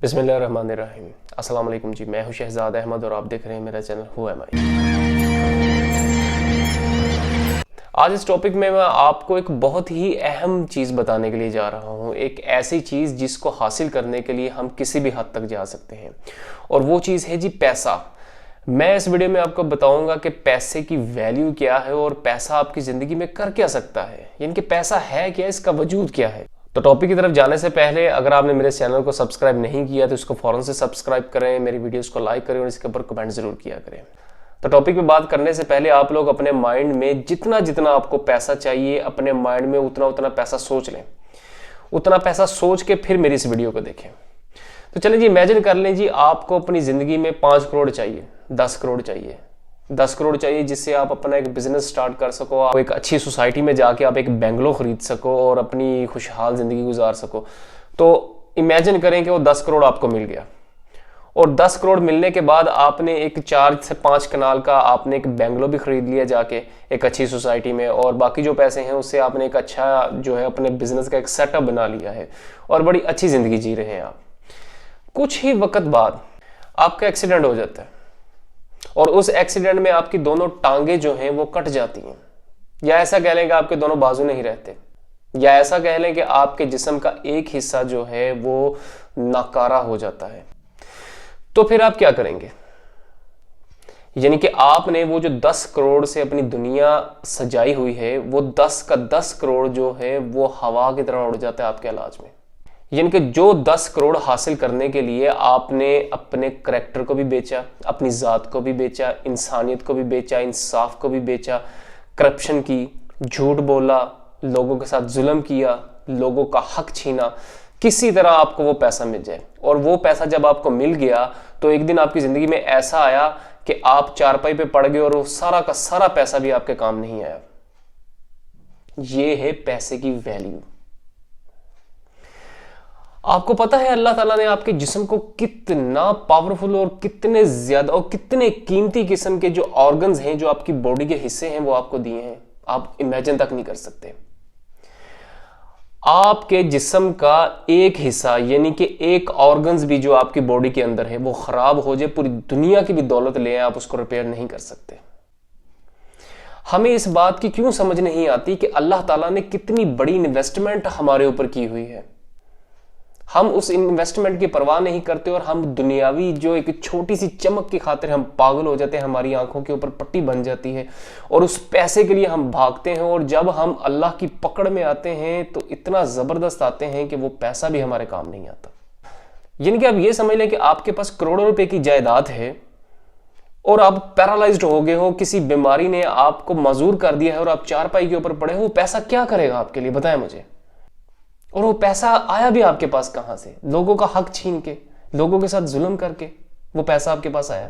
बिस्मिल्लाहिर्रहमानिर्रहीम। अस्सलाम वालेकुम जी, मैं हूं शहजाद अहमद और आप देख रहे हैं मेरा चैनल हु एम आई। आज इस टॉपिक में मैं आपको एक बहुत ही अहम चीज़ बताने के लिए जा रहा हूं, एक ऐसी चीज़ जिसको हासिल करने के लिए हम किसी भी हद तक जा सकते हैं, और वो चीज़ है जी पैसा। मैं इस वीडियो में आपको बताऊंगा कि पैसे की वैल्यू क्या है और पैसा आपकी ज़िंदगी में कर क्या सकता है, यानी कि पैसा है क्या, इसका वजूद क्या है। तो टॉपिक की तरफ जाने से पहले अगर आपने मेरे चैनल को सब्सक्राइब नहीं किया तो इसको फौरन से सब्सक्राइब करें, मेरी वीडियोस को लाइक करें और इसके ऊपर कमेंट जरूर किया करें। तो टॉपिक पे बात करने से पहले आप लोग अपने माइंड में जितना जितना आपको पैसा चाहिए, अपने माइंड में उतना उतना पैसा सोच लें। उतना पैसा सोच के फिर मेरी इस वीडियो को देखें। तो चलिए जी, इमेजिन कर लें जी, आपको अपनी ज़िंदगी में 5 करोड़ चाहिए, 10 करोड़ चाहिए, 10 करोड़ चाहिए जिससे आप अपना एक बिजनेस स्टार्ट कर सको, आप एक अच्छी सोसाइटी में जाके आप एक बंगलो खरीद सको और अपनी खुशहाल ज़िंदगी गुजार सको। तो इमेजिन करें कि वो 10 करोड़ आपको मिल गया, और 10 करोड़ मिलने के बाद आपने एक 4 से 5 कनाल का आपने एक बंगलो भी खरीद लिया जाके एक अच्छी सोसाइटी में, और बाकी जो पैसे हैं उससे आपने एक अच्छा जो है अपने बिजनेस का एक सेटअप बना लिया है और बड़ी अच्छी ज़िंदगी जी रहे हैं आप। कुछ ही वक्त बाद आपका एक्सीडेंट हो जाता है और उस एक्सीडेंट में आपकी दोनों टांगे जो हैं वो कट जाती हैं, या ऐसा कह लें कि आपके दोनों बाजू नहीं रहते, या ऐसा कह लें कि आपके जिस्म का एक हिस्सा जो है वो नाकारा हो जाता है। तो फिर आप क्या करेंगे? यानी कि आपने वो जो 10 करोड़ से अपनी दुनिया सजाई हुई है, वो 10 का 10 करोड़ जो है वो हवा की तरह उड़ जाता है आपके इलाज में। यानी कि जो 10 करोड़ हासिल करने के लिए आपने अपने करैक्टर को भी बेचा, अपनी ज़ात को भी बेचा, इंसानियत को भी बेचा, इंसाफ को भी बेचा, करप्शन की, झूठ बोला, लोगों के साथ जुल्म किया, लोगों का हक छीना, किसी तरह आपको वो पैसा मिल जाए। और वो पैसा जब आपको मिल गया तो एक दिन आपकी ज़िंदगी में ऐसा आया कि आप चारपाई पे पड़ गए और वो सारा का सारा पैसा भी आपके काम नहीं आया। ये है पैसे की वैल्यू। आपको पता है अल्लाह ताला ने आपके जिस्म को कितना पावरफुल और कितने ज्यादा और कितने कीमती किस्म के जो ऑर्गन्स हैं, जो आपकी बॉडी के हिस्से हैं, वो आपको दिए हैं। आप इमेजिन तक नहीं कर सकते। आपके जिस्म का एक हिस्सा यानी कि एक ऑर्गन्स भी जो आपकी बॉडी के अंदर है वो खराब हो जाए, पूरी दुनिया की भी दौलत ले आप उसको रिपेयर नहीं कर सकते। हमें इस बात की क्यों समझ नहीं आती कि अल्लाह ताला ने कितनी बड़ी इन्वेस्टमेंट हमारे ऊपर की हुई है। हम उस इन्वेस्टमेंट की परवाह नहीं करते और हम दुनियावी जो एक छोटी सी चमक की खातिर हम पागल हो जाते हैं, हमारी आंखों के ऊपर पट्टी बन जाती है और उस पैसे के लिए हम भागते हैं। और जब हम अल्लाह की पकड़ में आते हैं तो इतना ज़बरदस्त आते हैं कि वो पैसा भी हमारे काम नहीं आता। यानी कि आप ये समझ लें कि आपके पास करोड़ों रुपए की जायदाद है और आप पैरालाइज्ड हो गए हो, किसी बीमारी ने आपको मजूर कर दिया है और आप चारपाई के ऊपर पड़े हो। वो पैसा क्या करेगा आपके लिए, बताएं मुझे। और वो पैसा आया भी आपके पास कहां से? लोगों का हक छीन के, लोगों के साथ जुल्म करके वो पैसा आपके पास आया।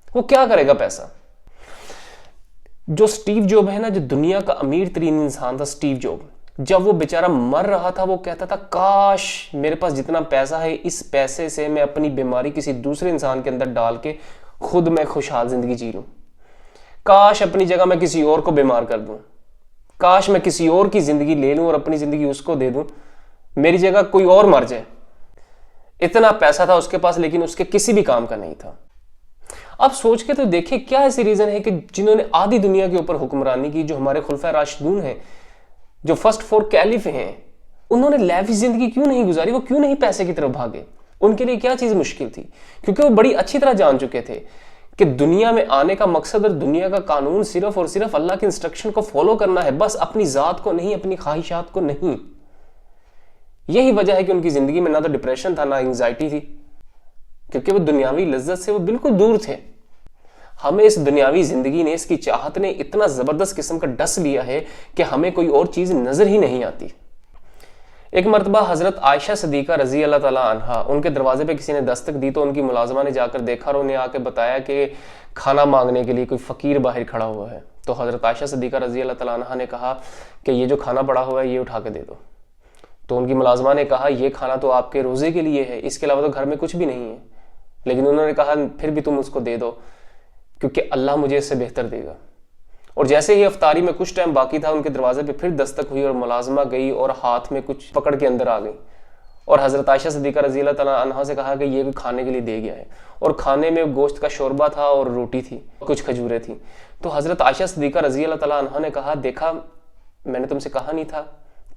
वो क्या करेगा पैसा? जो स्टीव जॉब है ना, जो दुनिया का अमीर तरीन इंसान था, स्टीव जॉब, जब वो बेचारा मर रहा था वो कहता था काश मेरे पास जितना पैसा है इस पैसे से मैं अपनी बीमारी किसी दूसरे इंसान के अंदर डाल के खुद मैं खुशहाल जिंदगी जी लूं। काश अपनी जगह मैं किसी और को बीमार कर दूं, काश मैं किसी और की जिंदगी ले लूं और अपनी जिंदगी उसको दे दूं, मेरी जगह कोई और मर जाए। इतना पैसा था उसके पास, लेकिन उसके किसी भी काम का नहीं था। अब सोच के तो देखिए क्या ऐसी रीजन है कि जिन्होंने आधी दुनिया के ऊपर हुक्मरानी की, जो हमारे खुलफा राशिदून हैं, जो फर्स्ट 4 कैलिफ हैं, उन्होंने लाविश जिंदगी क्यों नहीं गुजारी? वो क्यों नहीं पैसे की तरफ भागे? उनके लिए क्या चीज मुश्किल थी? क्योंकि वो बड़ी अच्छी तरह जान चुके थे कि दुनिया में आने का मकसद और दुनिया का कानून सिर्फ और सिर्फ अल्लाह के इंस्ट्रक्शन को फॉलो करना है, बस अपनी जात को नहीं, अपनी ख्वाहिशात को नहीं। यही वजह है कि उनकी जिंदगी में ना तो डिप्रेशन था, ना एंजाइटी थी, क्योंकि वो दुनियावी लज्जत से वो बिल्कुल दूर थे। हमें इस दुनियावी जिंदगी ने, इसकी चाहत ने इतना जबरदस्त किस्म का डस लिया है कि हमें कोई और चीज नजर ही नहीं आती। एक मरतबा हजरत आयशा सदीका रजी अल्लाह ताला अन्हा, उनके दरवाजे पे किसी ने दस्तक दी तो उनकी मुलाजमा ने जाकर देखा और उन्हें आके बताया कि खाना मांगने के लिए कोई फकीर बाहर खड़ा हुआ है। तो हजरत आयशा सदीका रजी अल्लाह ताला अन्हा ने कहा कि ये जो खाना पड़ा हुआ है ये उठा के दे दो। तो उनकी मुलाजमा ने कहा ये खाना तो आपके रोजे के लिए है, इसके अलावा तो घर में कुछ भी नहीं है। लेकिन उन्होंने कहा फिर भी तुम उसको दे दो क्योंकि अल्लाह मुझे इससे बेहतर देगा। और जैसे ही अफ्तारी में कुछ टाइम बाकी था, उनके दरवाजे पे फिर दस्तक हुई और मुलाजमा गई और हाथ में कुछ पकड़ के अंदर आ गई और हज़रत आयशा सिद्दीक़ा रज़ी अल्लाह तआला अन्हा से कहा कि ये कोई खाने के लिए दे गया है, और खाने में गोश्त का शोरबा था और रोटी थी, कुछ खजूरें थी। तो हज़रत आयशा सिद्दीक़ा रज़ी अल्लाह तआला अन्हा ने कहा, देखा मैंने तुमसे कहा नहीं था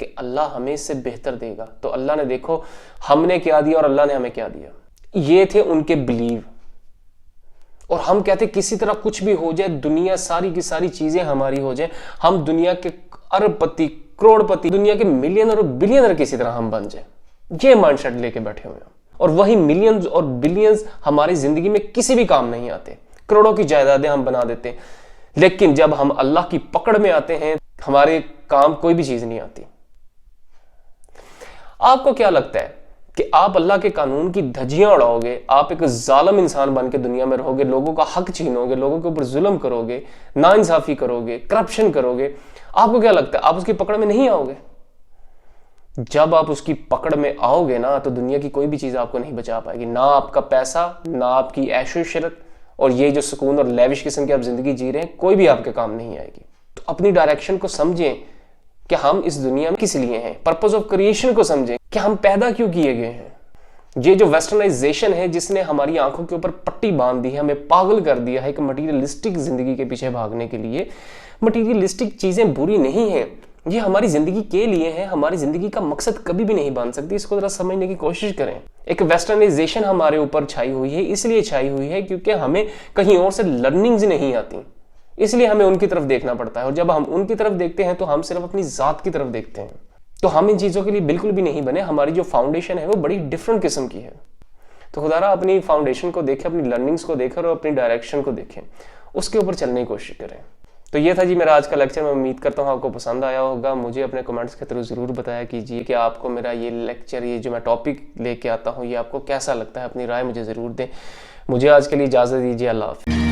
कि अल्लाह हमें इससे बेहतर देगा। तो अल्लाह ने देखो हमने क्या दिया और अल्लाह ने हमें क्या दिया। ये थे उनके बिलीव। और हम कहते किसी तरह कुछ भी हो जाए, दुनिया सारी की सारी चीजें हमारी हो जाए, हम दुनिया के अरबपति, करोड़पति, दुनिया के मिलियनर और बिलियनर किसी तरह हम बन जाए, ये माइंडसेट लेके बैठे हुए हैं। और वही मिलियंस और बिलियंस हमारी जिंदगी में किसी भी काम नहीं आते। करोड़ों की जायदादें हम बना देते हैं, लेकिन जब हम अल्लाह की पकड़ में आते हैं हमारे काम कोई भी चीज नहीं आती। आपको क्या लगता है कि आप अल्लाह के कानून की धज्जियां उड़ाओगे, आप एक जालिम इंसान बन के दुनिया में रहोगे, लोगों का हक छीनोगे, लोगों के ऊपर जुल्म करोगे, नाइंसाफी करोगे, करप्शन करोगे, आपको क्या लगता है आप उसकी पकड़ में नहीं आओगे? जब आप उसकी पकड़ में आओगे ना, तो दुनिया की कोई भी चीज आपको नहीं बचा पाएगी, ना आपका पैसा, ना आपकी ऐशो इशरत, और ये जो सुकून और लेविश किस्म की आप जिंदगी जी रहे हैं, कोई भी आपके काम नहीं आएगी। तो अपनी डायरेक्शन को समझें कि हम इस दुनिया में किस लिए हैं, पर्पस ऑफ क्रिएशन को समझें कि हम पैदा क्यों किए गए हैं। ये जो वेस्टर्नाइजेशन है जिसने हमारी आंखों के ऊपर पट्टी बांध दी है, हमें पागल कर दिया है एक मटीरियलिस्टिक जिंदगी के पीछे भागने के लिए। मटीरियलिस्टिक चीजें बुरी नहीं है, ये हमारी जिंदगी के लिए है, हमारी जिंदगी का मकसद कभी भी नहीं बन सकती। इसको जरा समझने की कोशिश करें। एक वेस्टर्नाइजेशन हमारे ऊपर छाई हुई है, इसलिए छाई हुई है क्योंकि हमें कहीं और से लर्निंग्स नहीं आती, इसलिए हमें उनकी तरफ देखना पड़ता है। और जब हम उनकी तरफ देखते हैं तो हम सिर्फ अपनी जात की तरफ देखते हैं। तो हम इन चीजों के लिए बिल्कुल भी नहीं बने। हमारी जो फाउंडेशन है वो बड़ी डिफरेंट किस्म की है। तो खुदारा अपनी फाउंडेशन को देखें, अपनी लर्निंग्स को देखें और अपनी डायरेक्शन को देखें, उसके ऊपर चलने की कोशिश करें। तो ये था जी मेरा आज का लेक्चर। मैं उम्मीद करता हूँ आपको पसंद आया होगा। मुझे अपने कमेंट्स के थ्रू जरूर बताया कीजिए कि आपको मेरा ये लेक्चर, ये जो मैं टॉपिक लेके आता हूँ, ये आपको कैसा लगता है। अपनी राय मुझे जरूर दें। मुझे आज के लिए इजाजत दीजिए। अल्लाह हाफ़िज़।